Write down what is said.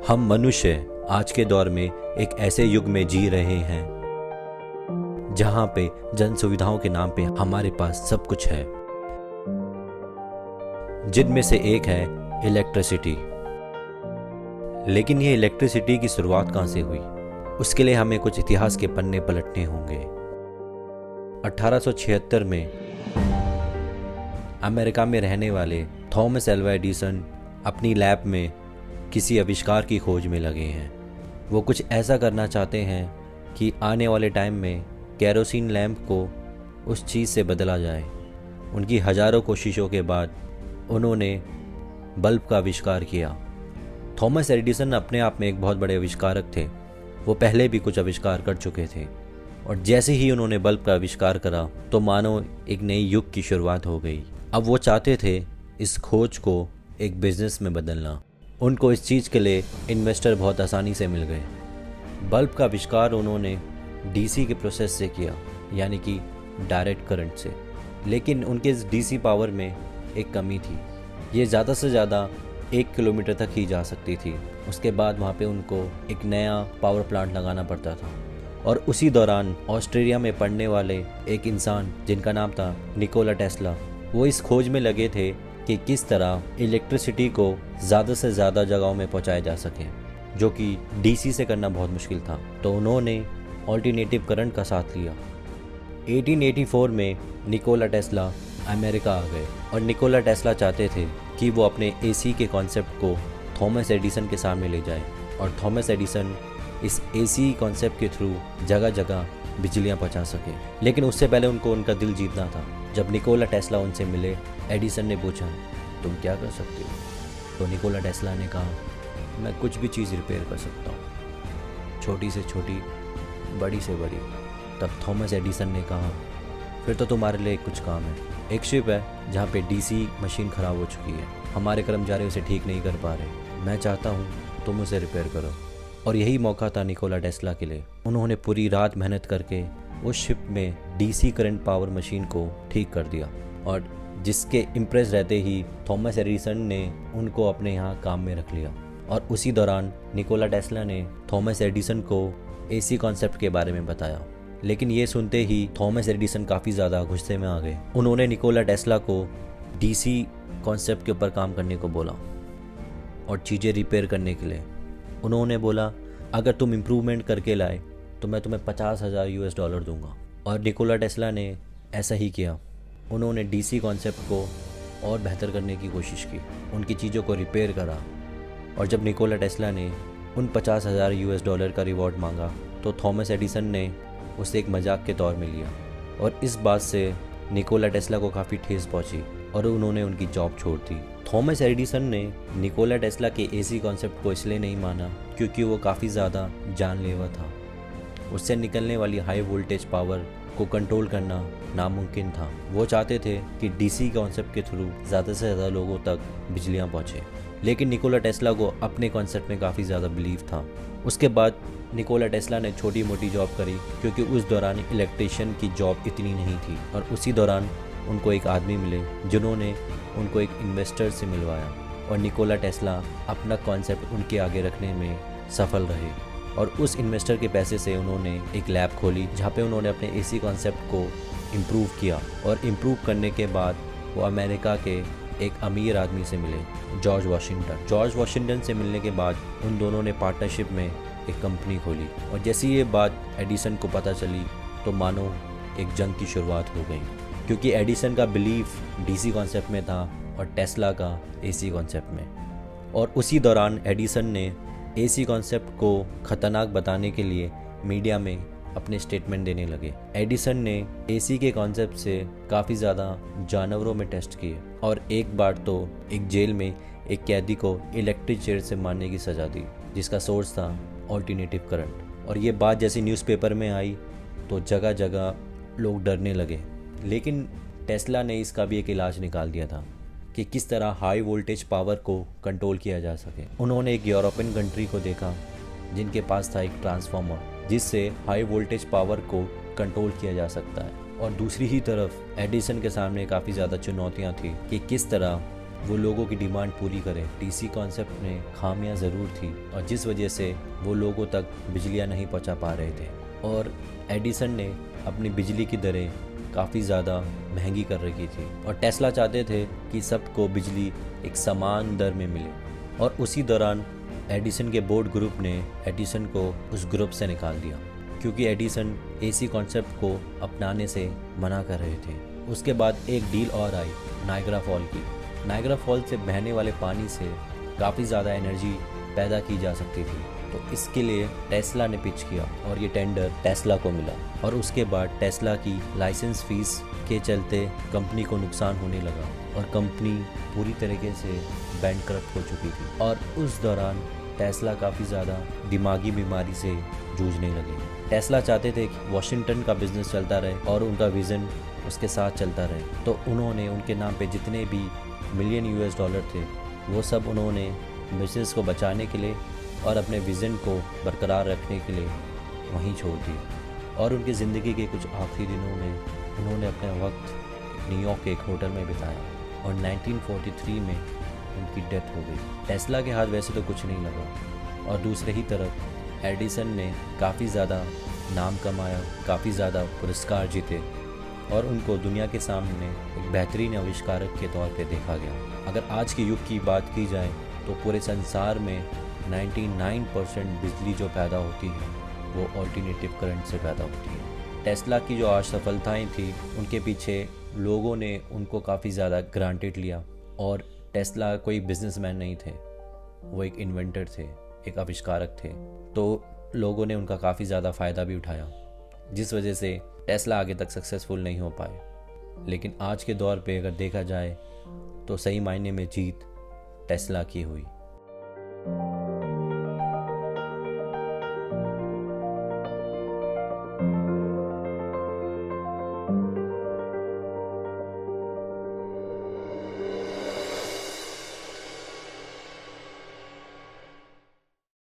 हम मनुष्य आज के दौर में एक ऐसे युग में जी रहे हैं जहां पे जन सुविधाओं के नाम पे हमारे पास सब कुछ है, जिनमें से एक है इलेक्ट्रिसिटी। लेकिन ये इलेक्ट्रिसिटी की शुरुआत कहां से हुई, उसके लिए हमें कुछ इतिहास के पन्ने पलटने होंगे। 1876 में अमेरिका में रहने वाले थॉमस एल्वा एडिसन अपनी लैब में किसी आविष्कार की खोज में लगे हैं। वो कुछ ऐसा करना चाहते हैं कि आने वाले टाइम में केरोसिन लैंप को उस चीज़ से बदला जाए। उनकी हज़ारों कोशिशों के बाद उन्होंने बल्ब का आविष्कार किया। थॉमस एडिसन अपने आप में एक बहुत बड़े आविष्कारक थे। वो पहले भी कुछ आविष्कार कर चुके थे और जैसे ही उन्होंने बल्ब का आविष्कार करा तो मानो एक नई युग की शुरुआत हो गई। अब वो चाहते थे इस खोज को एक बिजनेस में बदलना। उनको इस चीज़ के लिए इन्वेस्टर बहुत आसानी से मिल गए। बल्ब का आविष्कार उन्होंने डीसी के प्रोसेस से किया, यानी कि डायरेक्ट करंट से। लेकिन उनके इस डीसी पावर में एक कमी थी। ये ज़्यादा से ज़्यादा 1 किलोमीटर तक ही जा सकती थी। उसके बाद वहाँ पे उनको एक नया पावर प्लांट लगाना पड़ता था। और उसी दौरान ऑस्ट्रेलिया में पढ़ने वाले एक इंसान जिनका नाम था निकोला टेस्ला, वो इस खोज में लगे थे कि किस तरह इलेक्ट्रिसिटी को ज़्यादा से ज़्यादा जगहों में पहुंचाया जा सके, जो कि डीसी से करना बहुत मुश्किल था। तो उन्होंने ऑल्टरनेटिव करंट का साथ लिया। 1884 में निकोला टेस्ला अमेरिका आ गए और निकोला टेस्ला चाहते थे कि वो अपने एसी के कॉन्सेप्ट को थॉमस एडिसन के सामने ले जाए और थॉमस एडिसन इस एसी कॉन्सेप्ट के थ्रू जगह जगह बिजलियाँ पहुँचा सके। लेकिन उससे पहले उनको उनका दिल जीतना था। जब निकोला टेस्ला उनसे मिले, एडिसन ने पूछा, तुम क्या कर सकते हो? तो निकोला टेस्ला ने कहा, मैं कुछ भी चीज़ रिपेयर कर सकता हूँ, छोटी से छोटी, बड़ी से बड़ी। तब थॉमस एडिसन ने कहा, फिर तो तुम्हारे लिए कुछ काम है। एक शिप है जहाँ पे डीसी मशीन ख़राब हो चुकी है, हमारे कर्मचारी उसे ठीक नहीं कर पा रहे। मैं चाहता हूँ तुम उसे रिपेयर करो। और यही मौका था निकोला टेस्ला के लिए। उन्होंने पूरी रात मेहनत करके उस शिप में डीसी करंट पावर मशीन को ठीक कर दिया और जिसके इम्प्रेस रहते ही थॉमस एडिसन ने उनको अपने यहाँ काम में रख लिया। और उसी दौरान निकोला टेस्ला ने थॉमस एडिसन को एसी कॉन्सेप्ट के बारे में बताया। लेकिन ये सुनते ही थॉमस एडिसन काफ़ी ज़्यादा गुस्से में आ गए। उन्होंने निकोला टेस्ला को डीसी कॉन्सेप्ट के ऊपर काम करने को बोला और चीज़ें रिपेयर करने के लिए। उन्होंने बोला, अगर तुम इम्प्रूवमेंट करके लाए तो मैं तुम्हें $50,000 दूंगा। और निकोला टेस्ला ने ऐसा ही किया। उन्होंने डीसी कॉन्सेप्ट को और बेहतर करने की कोशिश की, उनकी चीज़ों को रिपेयर करा। और जब निकोला टेस्ला ने उन $50,000 का रिवॉर्ड मांगा तो थॉमस एडिसन ने उसे एक मजाक के तौर में लिया। और इस बात से निकोला टेस्ला को काफ़ी ठेस पहुंची और उन्होंने उनकी जॉब छोड़ दी। थॉमस एडिसन ने निकोला टेस्ला के एसी कॉन्सेप्ट को इसलिए नहीं माना क्योंकि वो काफ़ी ज़्यादा जानलेवा था। उससे निकलने वाली हाई वोल्टेज पावर को कंट्रोल करना नामुमकिन था। वो चाहते थे कि डीसी कॉन्सेप्ट के थ्रू ज़्यादा से ज़्यादा लोगों तक बिजलियाँ पहुँचे। लेकिन निकोला टेस्ला को अपने कॉन्सेप्ट में काफ़ी ज़्यादा बिलीव था। उसके बाद निकोला टेस्ला ने छोटी मोटी जॉब करी क्योंकि उस दौरान इलेक्ट्रिशियन की जॉब इतनी नहीं थी। और उसी दौरान उनको एक आदमी मिले जिन्होंने उनको एक इन्वेस्टर से मिलवाया और निकोला टेस्ला अपना कॉन्सेप्ट उनके आगे रखने में सफल रहे। और उस इन्वेस्टर के पैसे से उन्होंने एक लैब खोली जहाँ पे उन्होंने अपने एसी कॉन्सेप्ट को इम्प्रूव किया। और इम्प्रूव करने के बाद वो अमेरिका के एक अमीर आदमी से मिले, जॉर्ज वाशिंगटन। जॉर्ज वाशिंगटन से मिलने के बाद उन दोनों ने पार्टनरशिप में एक कंपनी खोली। और जैसे ये बात एडिसन को पता चली तो मानो एक जंग की शुरुआत हो गई, क्योंकि एडिसन का बिलीफ डीसी कॉन्सेप्ट में था और टेस्ला का एसी कॉन्सेप्ट में। और उसी दौरान एडिसन ने एसी कॉन्सेप्ट को ख़तरनाक बताने के लिए मीडिया में अपने स्टेटमेंट देने लगे। एडिसन ने एसी के कॉन्सेप्ट से काफ़ी ज़्यादा जानवरों में टेस्ट किए और एक बार तो एक जेल में एक कैदी को इलेक्ट्रिक चेयर से मारने की सज़ा दी, जिसका सोर्स था ऑल्टरनेटिव करंट। और ये बात जैसे न्यूज़पेपर में आई तो जगह जगह लोग डरने लगे। लेकिन टेस्ला ने इसका भी एक इलाज निकाल दिया था कि किस तरह हाई वोल्टेज पावर को कंट्रोल किया जा सके। उन्होंने एक यूरोपियन कंट्री को देखा जिनके पास था एक ट्रांसफार्मर जिससे हाई वोल्टेज पावर को कंट्रोल किया जा सकता है। और दूसरी ही तरफ एडिसन के सामने काफ़ी ज़्यादा चुनौतियाँ थी कि किस तरह वो लोगों की डिमांड पूरी करे। डीसी कॉन्सेप्ट में खामियां ज़रूर थी और जिस वजह से वो लोगों तक बिजलियां नहीं पहुंचा पा रहे थे। और एडिसन ने अपनी बिजली की दरें काफ़ी ज़्यादा महंगी कर रखी थी और टेस्ला चाहते थे कि सबको बिजली एक समान दर में मिले। और उसी दौरान एडिसन के बोर्ड ग्रुप ने एडिसन को उस ग्रुप से निकाल दिया क्योंकि एडिसन एसी कॉन्सेप्ट को अपनाने से मना कर रहे थे। उसके बाद एक डील और आई नायग्रा फॉल की। नायग्रा फॉल से बहने वाले पानी से काफ़ी ज़्यादा एनर्जी पैदा की जा सकती थी, तो इसके लिए टेस्ला ने पिच किया और ये टेंडर टेस्ला को मिला। और उसके बाद टेस्ला की लाइसेंस फीस के चलते कंपनी को नुकसान होने लगा और कंपनी पूरी तरीके से बैंकक्रप्ट हो चुकी थी। और उस दौरान टेस्ला काफ़ी ज़्यादा दिमागी बीमारी से जूझने लगे। टेस्ला चाहते थे कि वॉशिंगटन का बिजनेस चलता रहे और उनका विज़न उसके साथ चलता रहे, तो उन्होंने उनके नाम पे जितने भी मिलियन US डॉलर थे वो सब उन्होंने बिजनेस को बचाने के लिए और अपने विज़न को बरकरार रखने के लिए वहीं छोड़ दिए। और उनकी ज़िंदगी के कुछ आखिरी दिनों में उन्होंने अपना वक्त न्यूयॉर्क के एक होटल में बिताया और 1943 में उनकी डेथ हो गई। टेस्ला के हाथ वैसे तो कुछ नहीं लगा और दूसरे ही तरफ एडिसन ने काफ़ी ज़्यादा नाम कमाया, काफ़ी ज़्यादा पुरस्कार जीते और उनको दुनिया के सामने एक बेहतरीन आविष्कारक के तौर पे देखा गया। अगर आज के युग की बात की जाए तो पूरे संसार में 99% बिजली जो पैदा होती है वो ऑल्टरनेटिव करंट से पैदा होती है। टेस्ला की जो आज सफलताएं थी उनके पीछे लोगों ने उनको काफ़ी ज़्यादा ग्रांटेड लिया और टेस्ला कोई बिजनेसमैन नहीं थे, वो एक इन्वेंटर थे, एक आविष्कारक थे। तो लोगों ने उनका काफ़ी ज़्यादा फ़ायदा भी उठाया जिस वजह से टेस्ला आगे तक सक्सेसफुल नहीं हो पाए। लेकिन आज के दौर पे अगर देखा जाए तो सही मायने में जीत टेस्ला की हुई।